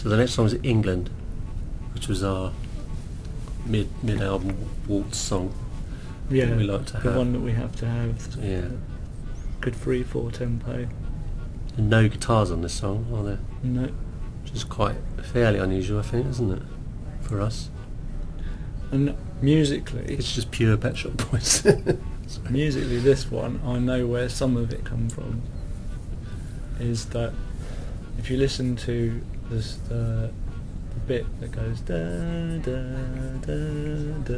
So the next song is England, which was our mid-album waltz song. Yeah, that we like to the have. one that we have to have. Yeah. Good 3/4 tempo. And no guitars on this song, are there? No. Which is quite fairly unusual, I think, isn't it, for us? And musically, It's just pure Pet Shop Boys. musically, this one, I know where some of it come from. Is that if you listen to this, the bit that goes da da da da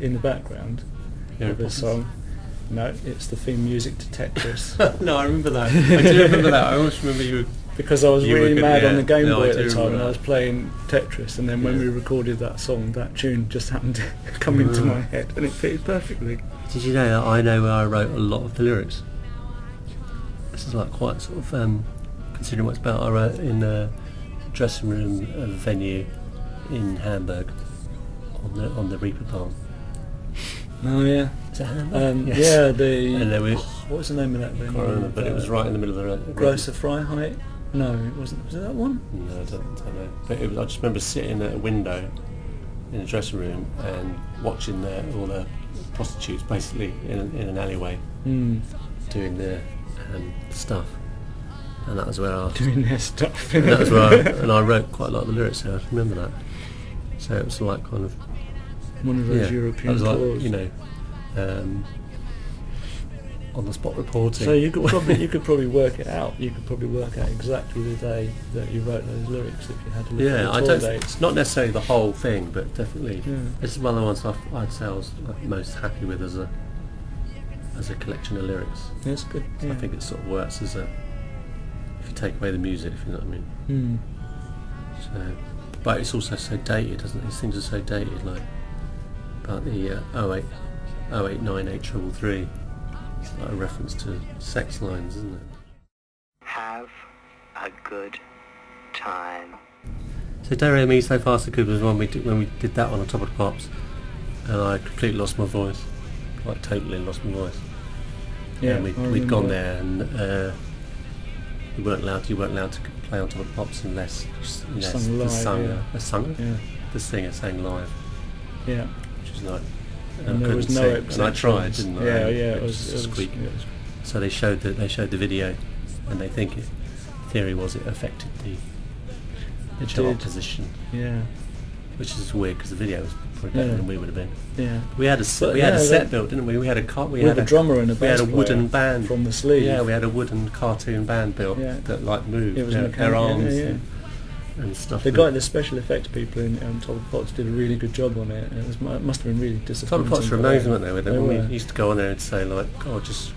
in the background of this song. No, it's the theme music to Tetris. No, I remember that. I do remember that. I always remember you. Because I was You were really good, mad yeah. on the Game No, Boy I at do the time, remember and I that. was playing Tetris, and then when Yeah. we recorded that song, that tune just happened to come into my head, and it fitted perfectly. Did you know that I know where I wrote a lot of the lyrics? This is like quite sort of considering what it's about. I wrote in a dressing room of a venue in Hamburg on the Reeperbahn. Oh yeah. Is that Hamburg? Yes. Yeah, And there was, what was the name of that I venue? can't remember, but it was right in the middle of the Große Freiheit? No, it wasn't. Was it that one? No, I don't know. But it was, I just remember sitting at a window in a dressing room and watching all the prostitutes basically in an alleyway doing their stuff, and that was where I was. Doing their stuff. And that was where and I wrote quite a lot of the lyrics. So I remember that. So it was like kind of One of those European it was like, tours. you know, on the spot reporting. So you could probably work it out. You could probably work out exactly the day that you wrote those lyrics if you had to look Yeah, at I the tour don't. dates. It's not necessarily the whole thing, but definitely Yeah. this is one of the ones I'd say I was most happy with as a collection of lyrics. That's good. So Yeah. I think it sort of works as if you take away the music, if you know what I mean. So, but it's also so dated, doesn't it? These things are so dated, like about the 089833. It's like a reference to sex lines, isn't it? Have a good time. So Do Re Mi So Far So Good was one when we did that one on Top of the Pops, and I completely lost my voice, like totally lost my voice. Yeah, And I we'd remember gone that. there, and you weren't allowed to play on Top of the Pops unless Sung live, the singer sang live, Yeah. which is like. And there I was couldn't no sing, and I tried, didn't I? Yeah, And it just was squeak. it was- So they showed the video, and they think theory was it affected the It chart did. position, Yeah. which is weird because the video was probably better Yeah. than we would have been. Yeah. We had a But set built, didn't we? We had a car. We With had a drummer and a we had bass a wooden player band from the sleeve. Yeah, we had a wooden cartoon band built Yeah. that like moved It was their mechanical, arms yeah. and stuff. The guy, the special effects people on Top of the Pops did a really good job on it. It must have been really Top disappointing. of the Pops were for them. amazing, weren't they? With them? They When were. we used to go on there and say like, "Oh, just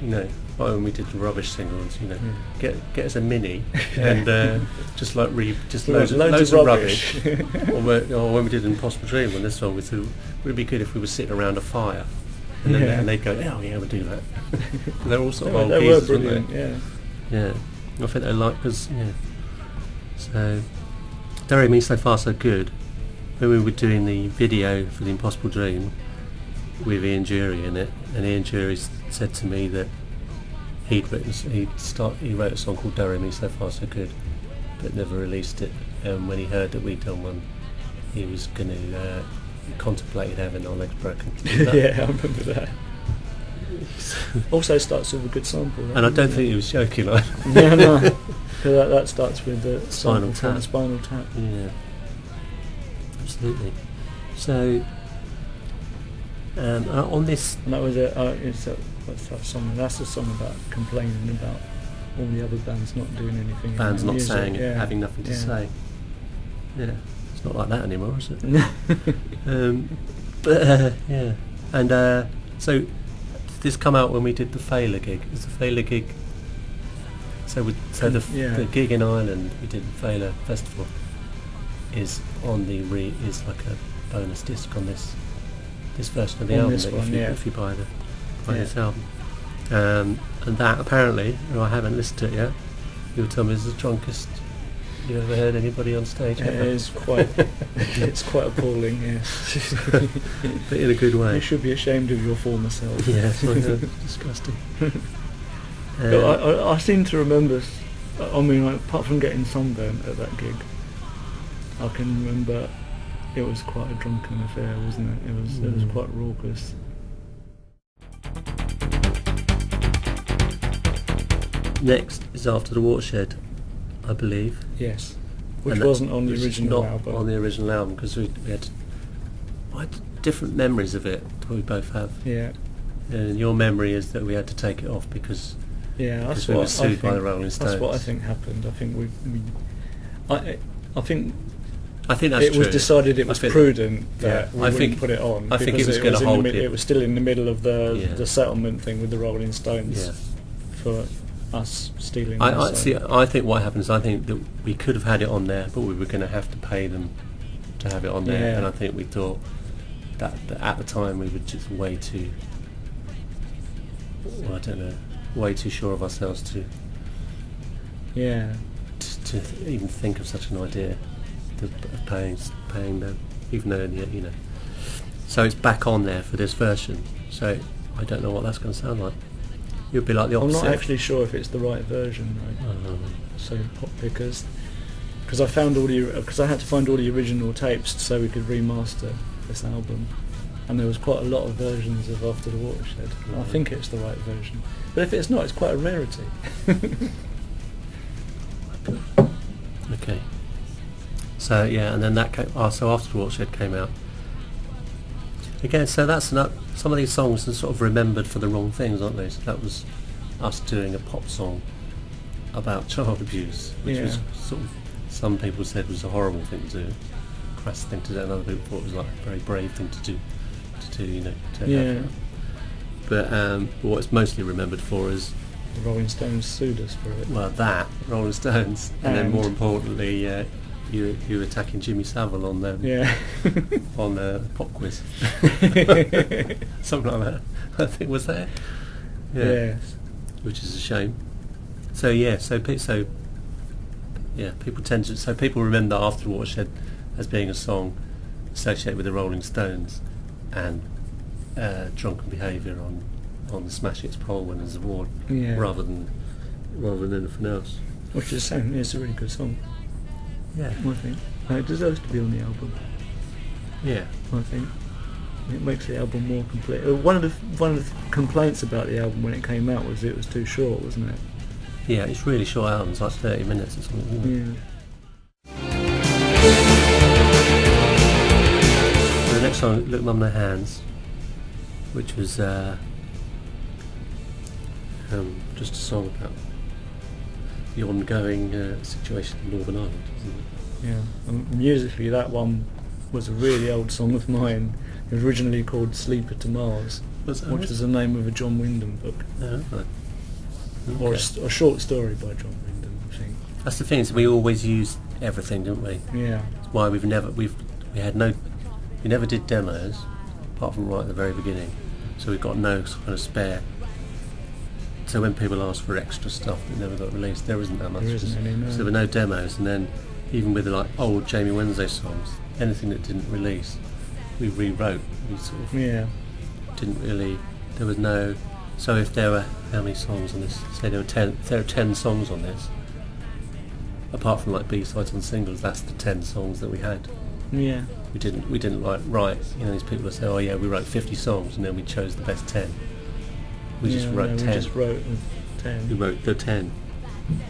like when we did the rubbish singles, get us a mini and just like loads of rubbish." or when we did Impossible Dream on this one, we said, would it be good if we were sitting around a fire? And then and they'd go, "Oh yeah, we'll do that." And they're all sort of old they were geezers, weren't brilliant. they? Yeah. Yeah, I think they like us. Yeah. So, Do Re Mi So Far So Good. When we were doing the video for the Impossible Dream with Ian Jury in it, and Ian Jury said to me that he wrote a song called Do Re Mi So Far So Good, but never released it. And when he heard that we'd done one, he was going to contemplated having our legs broken. Yeah, I remember that. Also starts with a good sample. And I don't think he was joking. Like. No. Because that starts with the Spinal sample from Tap. Spinal Tap. Yeah, absolutely. So, on this, And that was what's that song? That's a song about complaining about all the other bands not doing anything. in bands their not music. saying it, Yeah. having nothing to Yeah. say. Yeah, it's not like that anymore, is it? But yeah, and so did this come out when we did the Failure gig? Is the Failure gig? The gig in Ireland we did the Failure Festival is on is like a bonus disc on this version of the On album this that one, if you buy this album. And that apparently, I haven't listened to it yet, you'll tell me is the drunkest you ever heard anybody on stage It ever. is quite. It's quite appalling. Yes. But in a good way. You should be ashamed of your former self. Yeah, it's like, disgusting. But I seem to remember. I mean, apart from getting sunburnt at that gig, I can remember it was quite a drunken affair, wasn't it? It was quite raucous. Next is After the Watershed, I believe. Yes, which And that wasn't on the was original not album. on the original album, because we had different memories of it. We both have. Yeah, And your memory is that we had to take it off because that's we what were I sued by think. the Rolling Stones. That's what I think happened. I think I think I think that's it true. was decided it was prudent that we wouldn't put it on. I think because it was going to hold it. It was still in the middle of the settlement thing with the Rolling Stones for us stealing. I think what happens. I think that we could have had it on there, but we were going to have to pay them to have it on there. Yeah. And I think we thought that at the time we were just way too. Well, I don't know. Way too sure of ourselves to even think of such an idea of paying them, even though So it's back on there for this version. So I don't know what that's going to sound like. It would be like the opposite. I'm not actually sure if it's the right version though. So Pop Pickers, because I had to find all the original tapes so we could remaster this album, and there was quite a lot of versions of After the Watershed. I think it's the right version, but if it's not, it's quite a rarity. Okay. So and then that came. So After the Watershed came out again. So that's not some of these songs are sort of remembered for the wrong things, aren't they? So that was us doing a pop song about child abuse, which was sort of, some people said was a horrible thing to do, crass thing to do, and other people thought it was like a very brave thing to do. But what it's mostly remembered for is the Rolling Stones sued us for it. Well, that Rolling Stones, and then more importantly, you attacking Jimmy Savile on on the pop quiz, something like that. I think was there. Yes. Which is a shame. So people tend to. So people remember After Watershed as being a song associated with the Rolling Stones and drunken behaviour on the Smash Hits Poll Winners Award, rather than anything else. Which is a really good song. Yeah, I think it deserves to be on the album. Yeah, I think it makes the album more complete. One of the complaints about the album when it came out was it was too short, wasn't it? Yeah, it's really short albums, like 30 minutes or something. Isn't it? So the next song, Look Mum in the Hands, which was just a song about the ongoing situation in Northern Ireland, isn't it? Yeah, and musically that one was a really old song of mine. It was originally called Sleeper to Mars, which was the name of a John Wyndham book. Oh, right. Okay. Or a short story by John Wyndham, I think. That's the thing, is we always used everything, didn't we? Yeah. That's why we never did demos, apart from right at the very beginning. So we've got no kind of spare. So when people ask for extra stuff that never got released, there isn't that much. There isn't any, no. So there were no demos, and then even with like old Jamie Wednesday songs, anything that didn't release, we rewrote. We sort of didn't really. There was no. So if there were how many songs on this? Say there are 10 songs on this. Apart from like B-sides and singles, that's the 10 songs that we had. Yeah. We didn't like write. These people would say, oh yeah, we wrote 50 songs and then we chose the best 10. We just wrote 10. We just wrote 10. We wrote the 10.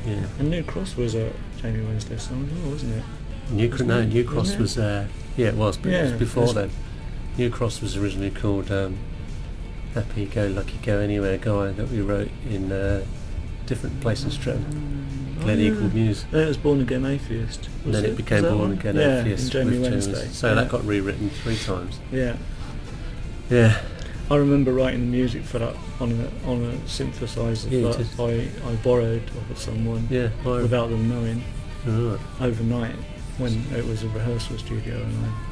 Yeah. And New Cross was a Jamie Wednesday song as well, wasn't it? New Cross was. It was, but it was before then. New Cross was originally called Happy Go Lucky Go Anywhere Guy, that we wrote in different places, Streatham. Glen Eagle Muse. It was Born Again Atheist. And then it became Born Again Atheist. Jamie Wednesday. So that got rewritten 3 times. Yeah. Yeah. I remember writing the music for that on a synthesizer that I borrowed off of someone without them knowing overnight when it was a rehearsal studio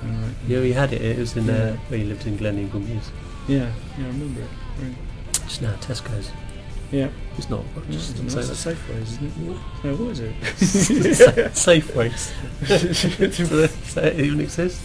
and we had it. It was in where you lived in Glen Eagle Muse. Yeah, I remember it. Right. It's now Tesco's. Yeah. It's not. It's Safeways, isn't it? No, what is it? Safeways. Does it even exist?